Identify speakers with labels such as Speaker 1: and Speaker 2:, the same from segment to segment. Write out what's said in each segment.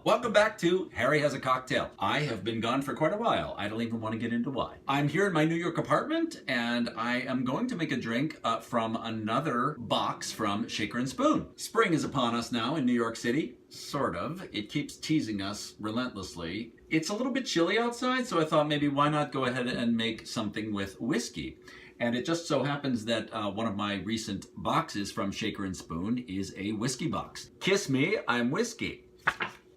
Speaker 1: Welcome back to Harry Has a Cocktail. I have been gone for quite a while. I don't even want to get into why. I'm here in my New York apartment and I am going to make a drink from another box from Shaker and Spoon. Spring is upon us now in New York City. Sort of. It keeps teasing us relentlessly. It's a little bit chilly outside, so I thought maybe why not go ahead and make something with whiskey. And it just so happens that one of my recent boxes from Shaker and Spoon is a whiskey box. Kiss me, I'm whiskey.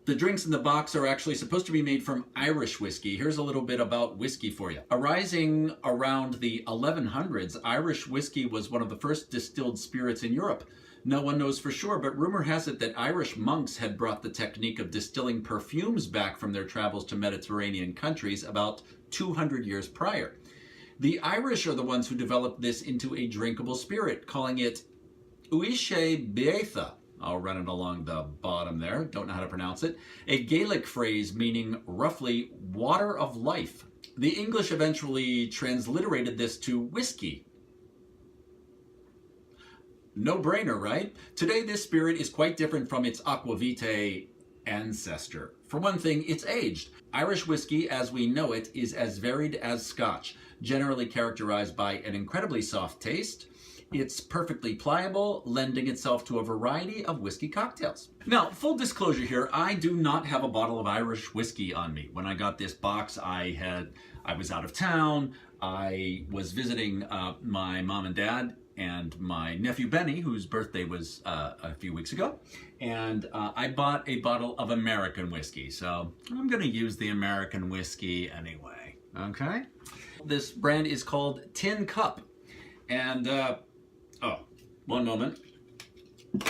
Speaker 1: The drinks in the box are actually supposed to be made from Irish whiskey. Here's a little bit about whiskey for you. Arising around the 1100s, Irish whiskey was one of the first distilled spirits in Europe. No one knows for sure, but rumor has it that Irish monks had brought the technique of distilling perfumes back from their travels to Mediterranean countries about 200 years prior. The Irish are the ones who developed this into a drinkable spirit, calling it uisce beatha. I'll run it along the bottom there, don't know how to pronounce it. A Gaelic phrase meaning roughly water of life. The English eventually transliterated this to whiskey. No brainer, right? Today this spirit is quite different from its aquavitae ancestor. For one thing, it's aged. Irish whiskey, as we know it, is as varied as Scotch, generally characterized by an incredibly soft taste. It's perfectly pliable, lending itself to a variety of whiskey cocktails. Now, full disclosure here, I do not have a bottle of Irish whiskey on me. When I got this box, I was out of town. I was visiting my mom and dad and my nephew Benny, whose birthday was a few weeks ago. And I bought a bottle of American whiskey. So I'm gonna use the American whiskey anyway, okay? This brand is called Tin Cup. And oh, one moment,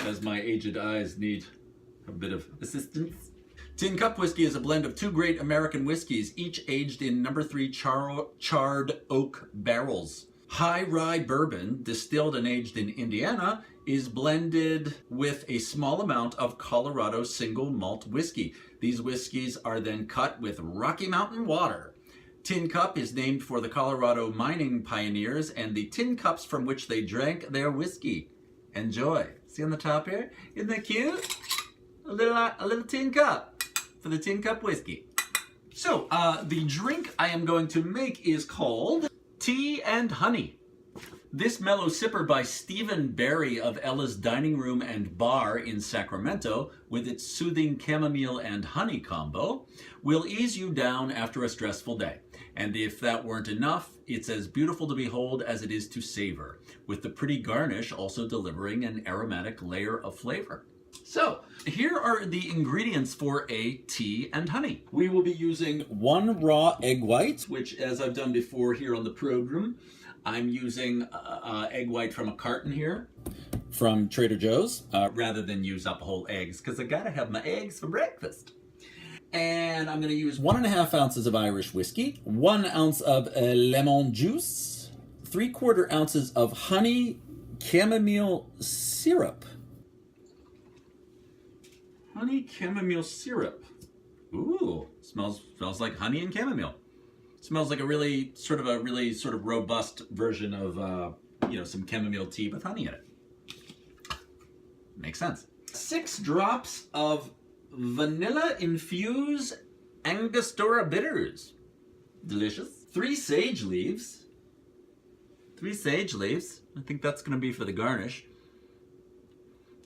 Speaker 1: as my aged eyes need a bit of assistance. Tin Cup whiskey is a blend of two great American whiskeys, each aged in No. 3 charred oak barrels. High rye bourbon, distilled and aged in Indiana, is blended with a small amount of Colorado single malt whiskey. These whiskeys are then cut with Rocky Mountain water. Tin Cup is named for the Colorado mining pioneers and the tin cups from which they drank their whiskey. Enjoy. See on the top here? Isn't that cute? A little tin cup for the Tin Cup whiskey. So, the drink I am going to make is called Tea and Honey. This mellow sipper by Stephen Barry of Ella's Dining Room and Bar in Sacramento, with its soothing chamomile and honey combo, will ease you down after a stressful day. And if that weren't enough, it's as beautiful to behold as it is to savor, with the pretty garnish also delivering an aromatic layer of flavor. So, here are the ingredients for a tea and honey. We will be using 1 raw egg white, which, as I've done before here on the program, I'm using egg white from a carton here from Trader Joe's, rather than use up whole eggs, because I gotta have my eggs for breakfast. And I'm gonna use 1.5 ounces of Irish whiskey, 1 ounce of lemon juice, 3/4 ounces of honey chamomile syrup. Honey chamomile syrup. Ooh, smells like honey and chamomile. Smells like a really sort of robust version of some chamomile tea with honey in it. Makes sense. 6 drops of vanilla-infused Angostura bitters. Delicious. 3 sage leaves. 3 sage leaves. I think that's going to be for the garnish.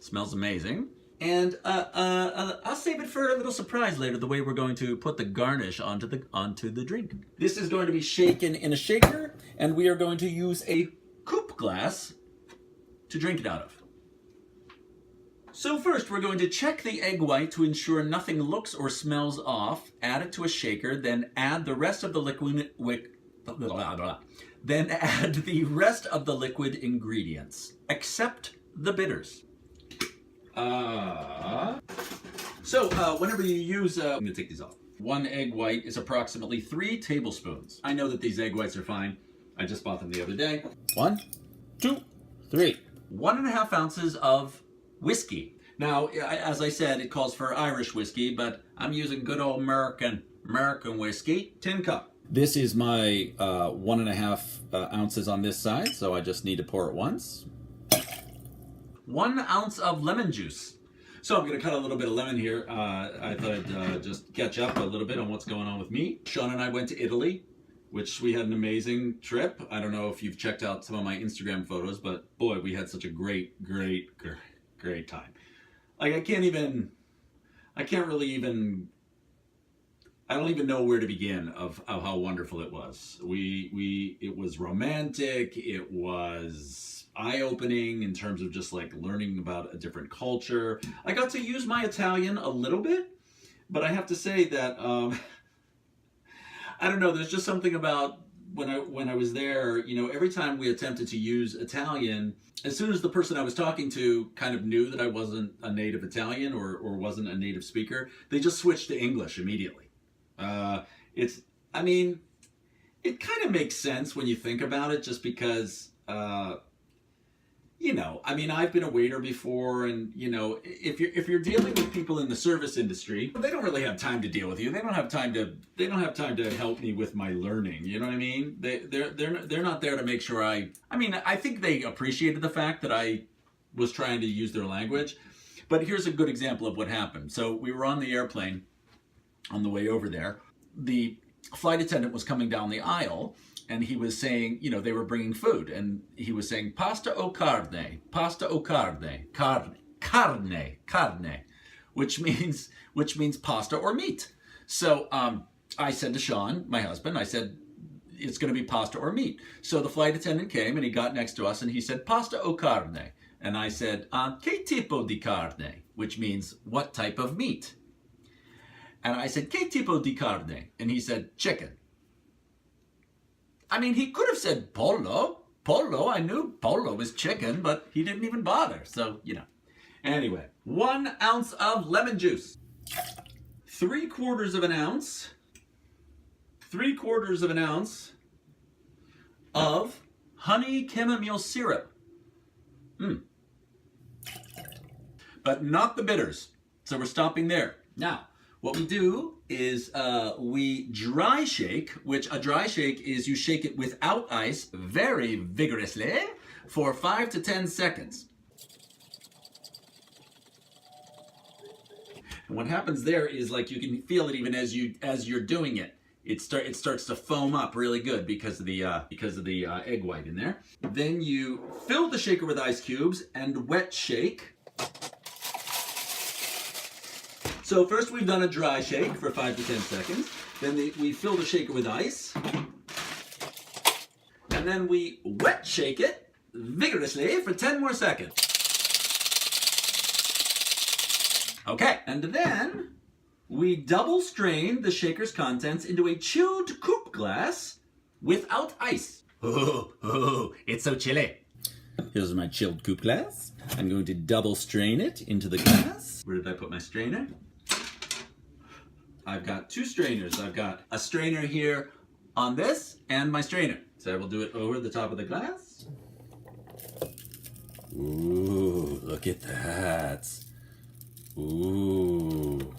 Speaker 1: Smells amazing. And I'll save it for a little surprise later, the way we're going to put the garnish onto the drink. This is going to be shaken in a shaker, and we are going to use a coupe glass to drink it out of. So first, we're going to check the egg white to ensure nothing looks or smells off. Add it to a shaker, then add the rest of the liquid. Then add the rest of the liquid ingredients, except the bitters. Whenever you use, I'm gonna take these off. 1 egg white is approximately 3 tablespoons. I know that these egg whites are fine. I just bought them the other day. 1, 2, 3. 1.5 ounces of whiskey. Now, as I said, it calls for Irish whiskey, but I'm using good old American whiskey. Tin Cup. This is my 1.5 ounces on this side, so I just need to pour it once. 1 ounce of lemon juice. So I'm going to cut a little bit of lemon here. I thought I'd just catch up a little bit on what's going on with me. Sean and I went to Italy, which we had an amazing trip. I don't know if you've checked out some of my Instagram photos, but boy, we had such a great time. Like I don't even know where to begin of how wonderful it was. It was romantic. It was eye-opening in terms of just like learning about a different culture. I got to use my Italian a little bit, but I have to say that I don't know. There's just something about when I was there. You know, every time we attempted to use Italian, as soon as the person I was talking to kind of knew that I wasn't a native Italian or wasn't a native speaker, they just switched to English immediately. I mean, it kind of makes sense when you think about it, just because. You know, I mean, I've been a waiter before, and you know, if you're dealing with people in the service industry, they don't really have time to deal with you. They don't have time to help me with my learning. You know what I mean? They're not there to make sure I mean, I think they appreciated the fact that I was trying to use their language. But here's a good example of what happened. So we were on the airplane on the way over there. The flight attendant was coming down the aisle, and he was saying, you know, they were bringing food, and he was saying, pasta o carne, carne, which means pasta or meat. So I said to Sean, my husband, I said, it's going to be pasta or meat. So the flight attendant came, and he got next to us, and he said, pasta o carne. And I said, che tipo di carne, which means what type of meat. And I said, che tipo di carne? And he said, chicken. I mean, he could have said pollo. Pollo, I knew pollo was chicken, but he didn't even bother. So, you know. Anyway, 1 ounce of lemon juice. 3/4 of an ounce. 3/4 of an ounce of honey-chamomile syrup. But not the bitters. So we're stopping there. Now, what we do is we dry shake, which a dry shake is you shake it without ice very vigorously for 5 to 10 seconds. And what happens there is, like, you can feel it even as you're doing it. It starts to foam up really good because of the egg white in there. Then you fill the shaker with ice cubes and wet shake. So first we've done a dry shake for 5 to 10 seconds. Then we fill the shaker with ice. And then we wet shake it vigorously for 10 more seconds. Okay, and then we double strain the shaker's contents into a chilled coupe glass without ice. Oh, it's so chilly. Here's my chilled coupe glass. I'm going to double strain it into the glass. Where did I put my strainer? I've got 2 strainers. I've got a strainer here on this and my strainer. So I will do it over the top of the glass. Ooh, look at that. Ooh.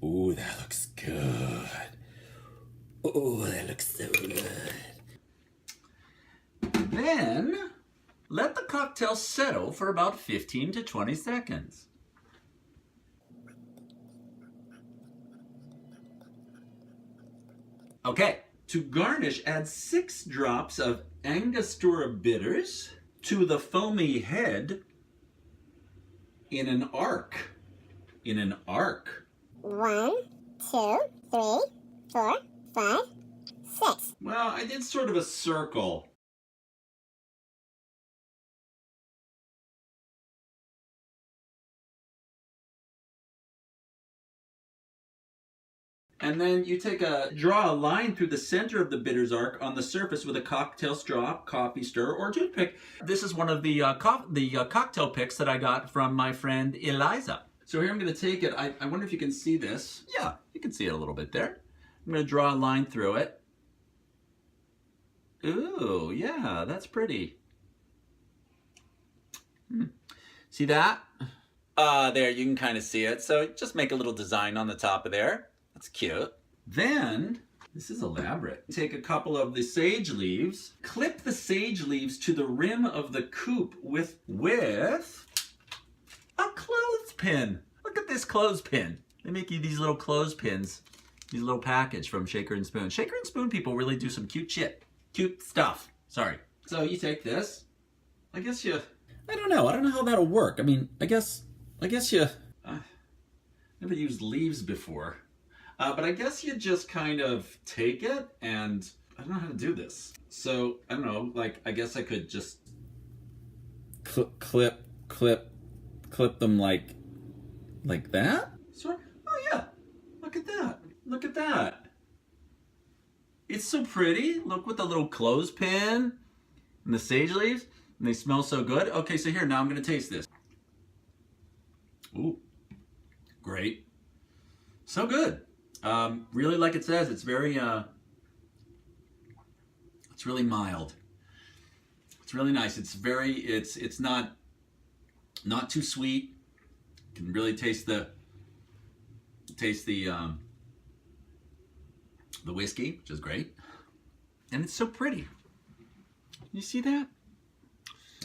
Speaker 1: Ooh, that looks good. Ooh, that looks so good. Then, let the cocktail settle for about 15 to 20 seconds. Okay, to garnish, add 6 drops of Angostura bitters to the foamy head in an arc. In an arc.
Speaker 2: 1, 2, 3, 4, 5, 6.
Speaker 1: Well, I did sort of a circle. And then you draw a line through the center of the bitters arc on the surface with a cocktail straw, coffee stirrer, or toothpick. This is one of the cocktail picks that I got from my friend Eliza. So here I'm going to take it. I wonder if you can see this. Yeah, you can see it a little bit there. I'm going to draw a line through it. Ooh, yeah, that's pretty. See that? There, you can kind of see it. So just make a little design on the top of there. That's cute. Then, this is elaborate. Take a couple of the sage leaves, clip the sage leaves to the rim of the coupe with a clothespin. clothespin. Look at this clothespin. They make you these little clothespins, these little package from Shaker and Spoon. Shaker and Spoon people really do some cute shit. Cute stuff. Sorry. So you take this. I guess you... I don't know how that'll work. I mean, I guess you... never used leaves before. But I guess you just kind of take it and... I don't know how to do this. So, I don't know, like, I guess I could just... clip them like that? Sort of. Oh yeah, look at that. Look at that. It's so pretty. Look with the little clothespin and the sage leaves. And they smell so good. Okay, so here, now I'm going to taste this. Ooh, great. So good. Really, like it says, it's very, it's really mild. It's really nice. It's very, it's not too sweet. You can really taste the whiskey, which is great. And it's so pretty. You see that?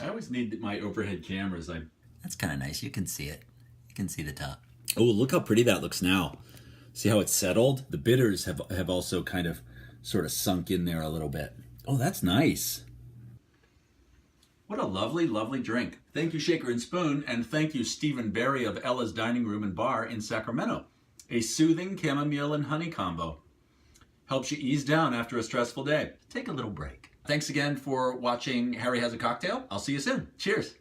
Speaker 1: I always need my overhead cameras.
Speaker 3: That's kind of nice. You can see it. You can see the top.
Speaker 1: Oh, look how pretty that looks now. See how it's settled? The bitters have also kind of sort of sunk in there a little bit. Oh, that's nice. What a lovely, lovely drink. Thank you, Shaker and Spoon, and thank you, Stephen Barry of Ella's Dining Room and Bar in Sacramento. A soothing chamomile and honey combo. Helps you ease down after a stressful day. Take a little break. Thanks again for watching Harry Has a Cocktail. I'll see you soon. Cheers.